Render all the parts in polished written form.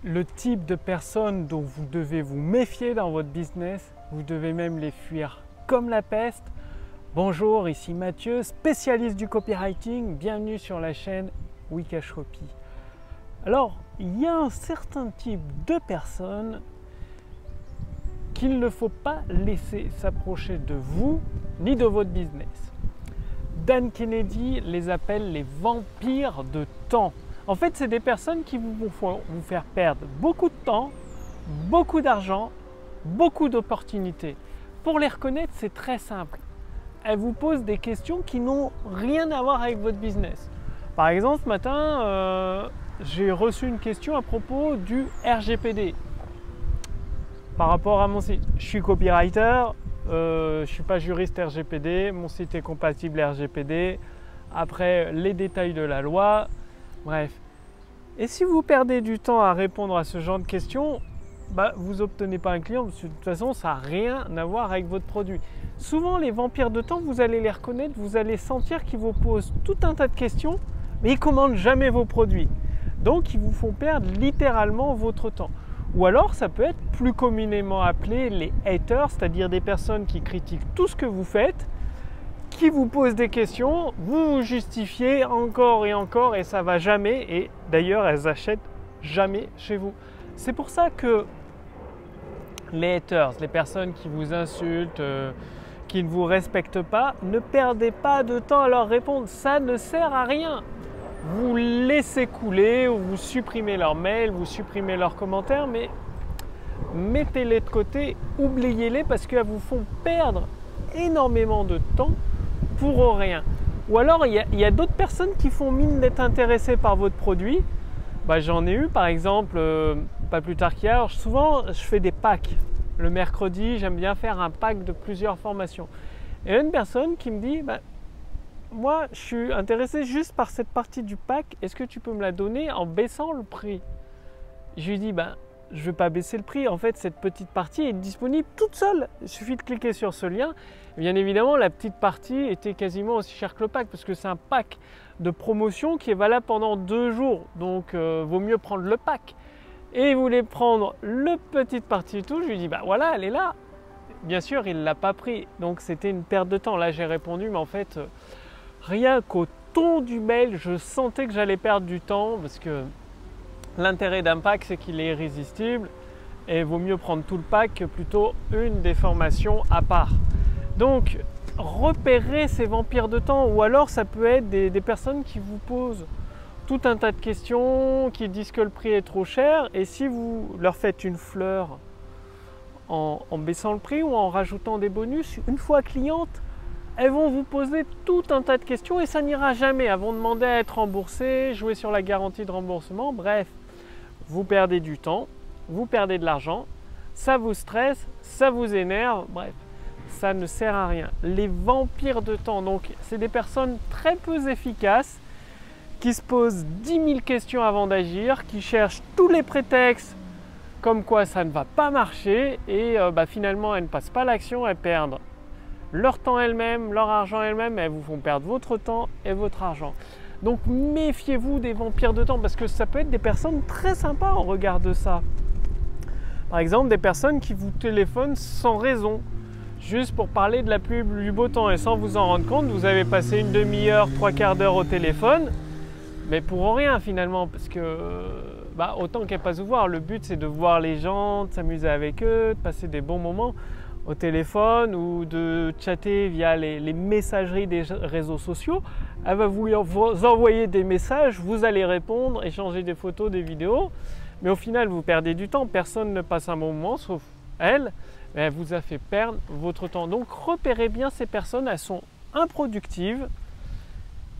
le type de personnes dont vous devez vous méfier dans votre business. Vous devez même les fuir comme la peste. Bonjour, ici Mathieu, spécialiste du copywriting. Bienvenue sur la chaîne Wikash Copy. Alors, il y a un certain type de personnes qu'il ne faut pas laisser s'approcher de vous ni de votre business. Dan Kennedy les appelle les vampires de temps. En fait, c'est des personnes qui vont vous faire perdre beaucoup de temps, beaucoup d'argent, beaucoup d'opportunités. Pour les reconnaître, c'est très simple. Elles vous posent des questions qui n'ont rien à voir avec votre business. Par exemple, ce matin, j'ai reçu une question à propos du RGPD. Par rapport à mon site, je suis copywriter, je ne suis pas juriste RGPD, mon site est compatible RGPD. Après, les détails de la loi, bref. Et si vous perdez du temps à répondre à ce genre de questions, vous n'obtenez pas un client, parce que de toute façon, ça n'a rien à voir avec votre produit. Souvent, les vampires de temps, vous allez les reconnaître, vous allez sentir qu'ils vous posent tout un tas de questions, mais ils ne commandent jamais vos produits. Donc, ils vous font perdre littéralement votre temps. Ou alors, ça peut être plus communément appelé les haters, c'est-à-dire des personnes qui critiquent tout ce que vous faites, qui vous posent des questions, vous vous justifiez encore et ça ne va jamais. Et d'ailleurs, elles n'achètent jamais chez vous. C'est pour ça que les haters, les personnes qui vous insultent, qui ne vous respectent pas, ne perdez pas de temps à leur répondre. Ça ne sert à rien. Vous laissez couler ou vous supprimez leurs mails, vous supprimez leurs commentaires, mais mettez-les de côté, oubliez-les parce qu'elles vous font perdre énormément de temps pour rien. Ou alors, il y a d'autres personnes qui font mine d'être intéressées par votre produit. J'en ai eu par exemple, pas plus tard qu'hier, souvent je fais des packs. Le mercredi, j'aime bien faire un pack de plusieurs formations. Et il y a une personne qui me dit, moi je suis intéressé juste par cette partie du pack, est-ce que tu peux me la donner en baissant le prix? Je lui dis, je ne vais pas baisser le prix, en fait cette petite partie est disponible toute seule. Il suffit de cliquer sur ce lien. Bien évidemment, la petite partie était quasiment aussi chère que le pack, parce que c'est un pack de promotion qui est valable pendant 2 jours. Donc, vaut mieux prendre le pack. Et il voulait prendre le petite partie et tout. Je lui dis, voilà, elle est là. Bien sûr, il ne l'a pas pris. Donc, c'était une perte de temps. Là, j'ai répondu, mais en fait, rien qu'au ton du mail, je sentais que j'allais perdre du temps, parce que l'intérêt d'un pack, c'est qu'il est irrésistible. Et il vaut mieux prendre tout le pack que plutôt une des formations à part. Donc, repérez ces vampires de temps, ou alors ça peut être des personnes qui vous posent tout un tas de questions, qui disent que le prix est trop cher, et si vous leur faites une fleur en baissant le prix ou en rajoutant des bonus, une fois clientes, elles vont vous poser tout un tas de questions et ça n'ira jamais. Elles vont demander à être remboursées, jouer sur la garantie de remboursement, bref, vous perdez du temps, vous perdez de l'argent, ça vous stresse, ça vous énerve, bref. Ça ne sert à rien. Les vampires de temps, donc c'est des personnes très peu efficaces qui se posent 10 000 questions avant d'agir, qui cherchent tous les prétextes comme quoi ça ne va pas marcher et finalement elles ne passent pas à l'action, elles perdent leur temps elles-mêmes, leur argent elles-mêmes, elles vous font perdre votre temps et votre argent. Donc méfiez-vous des vampires de temps parce que ça peut être des personnes très sympas en regard de ça. Par exemple, des personnes qui vous téléphonent sans raison. Juste pour parler de la pluie, du beau temps et sans vous en rendre compte, vous avez passé une demi-heure, 3/4 d'heure au téléphone, mais pour rien finalement, parce que autant qu'elle passe vous voir. Le but c'est de voir les gens, de s'amuser avec eux, de passer des bons moments au téléphone ou de chatter via les messageries des réseaux sociaux. Elle va vous envoyer des messages, vous allez répondre, échanger des photos, des vidéos, mais au final vous perdez du temps, personne ne passe un bon moment sauf elle. Elle vous a fait perdre votre temps. Donc repérez bien ces personnes, elles sont improductives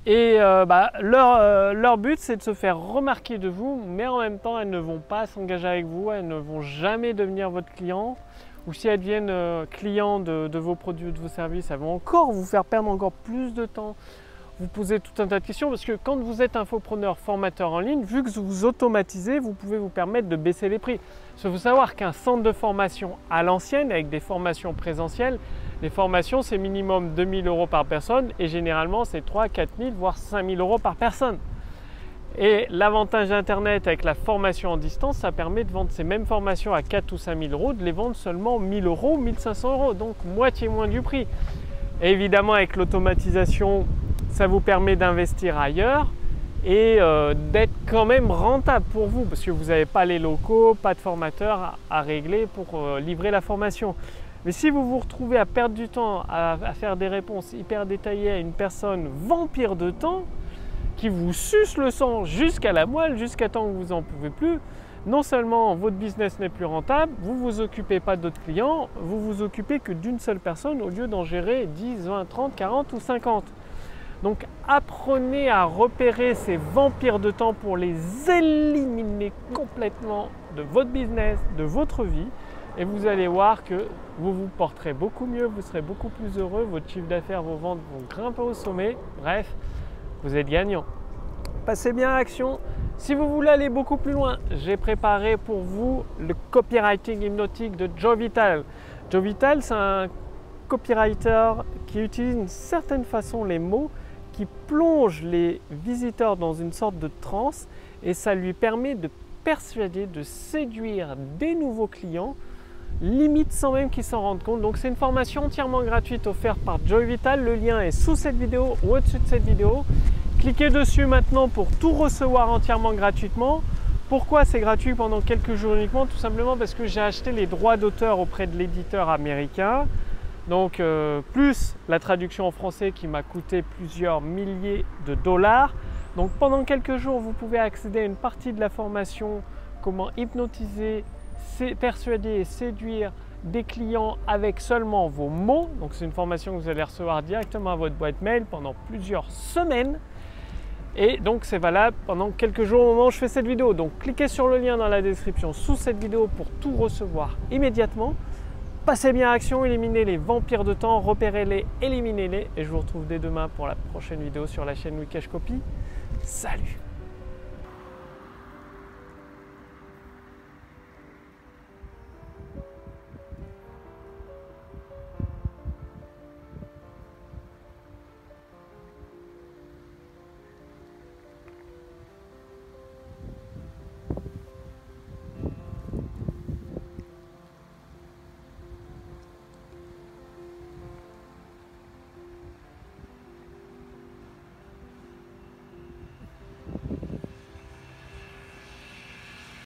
et leur but c'est de se faire remarquer de vous, mais en même temps elles ne vont pas s'engager avec vous, elles ne vont jamais devenir votre client, ou si elles deviennent clients de vos produits ou de vos services, elles vont encore vous faire perdre encore plus de temps. Vous posez tout un tas de questions parce que quand vous êtes infopreneur, formateur en ligne, vu que vous automatisez, vous pouvez vous permettre de baisser les prix. Il faut savoir qu'un centre de formation à l'ancienne, avec des formations présentielles, les formations c'est minimum 2 000 € par personne et généralement c'est 3 000, 4 000, voire 5 000 € par personne. Et l'avantage d'Internet avec la formation en distance, ça permet de vendre ces mêmes formations à 4 ou 5 000 euros, de les vendre seulement 1 000 euros, 1 500 euros, donc moitié moins du prix. Et évidemment, avec l'automatisation, ça vous permet d'investir ailleurs et d'être quand même rentable pour vous, parce que vous n'avez pas les locaux, pas de formateur à régler pour livrer la formation. Mais si vous vous retrouvez à perdre du temps à faire des réponses hyper détaillées à une personne vampire de temps, qui vous suce le sang jusqu'à la moelle, jusqu'à temps que vous n'en pouvez plus, non seulement votre business n'est plus rentable, vous ne vous occupez pas d'autres clients, vous vous occupez que d'une seule personne au lieu d'en gérer 10, 20, 30, 40 ou 50. Donc apprenez à repérer ces vampires de temps pour les éliminer complètement de votre business, de votre vie, et vous allez voir que vous vous porterez beaucoup mieux, vous serez beaucoup plus heureux, votre chiffre d'affaires, vos ventes vont grimper au sommet, bref, vous êtes gagnant. Passez bien à l'action. Si vous voulez aller beaucoup plus loin, j'ai préparé pour vous le copywriting hypnotique de Joe Vital. Joe Vital, c'est un copywriter qui utilise d'une certaine façon les mots, qui plonge les visiteurs dans une sorte de transe et ça lui permet de persuader, de séduire des nouveaux clients, limite sans même qu'ils s'en rendent compte. Donc c'est une formation entièrement gratuite offerte par Joe Vital. Le lien est sous cette vidéo ou au-dessus de cette vidéo. Cliquez dessus maintenant pour tout recevoir entièrement gratuitement. Pourquoi c'est gratuit pendant quelques jours uniquement? Tout simplement parce que j'ai acheté les droits d'auteur auprès de l'éditeur américain. Donc plus la traduction en français qui m'a coûté plusieurs milliers de dollars. Donc pendant quelques jours, vous pouvez accéder à une partie de la formation comment hypnotiser, persuader et séduire des clients avec seulement vos mots. Donc c'est une formation que vous allez recevoir directement à votre boîte mail pendant plusieurs semaines. Et donc c'est valable pendant quelques jours au moment où je fais cette vidéo. Donc cliquez sur le lien dans la description sous cette vidéo pour tout recevoir immédiatement. Passez bien à l'action, éliminez les vampires de temps, repérez-les, éliminez-les. Et je vous retrouve dès demain pour la prochaine vidéo sur la chaîne Wikash Copy. Salut!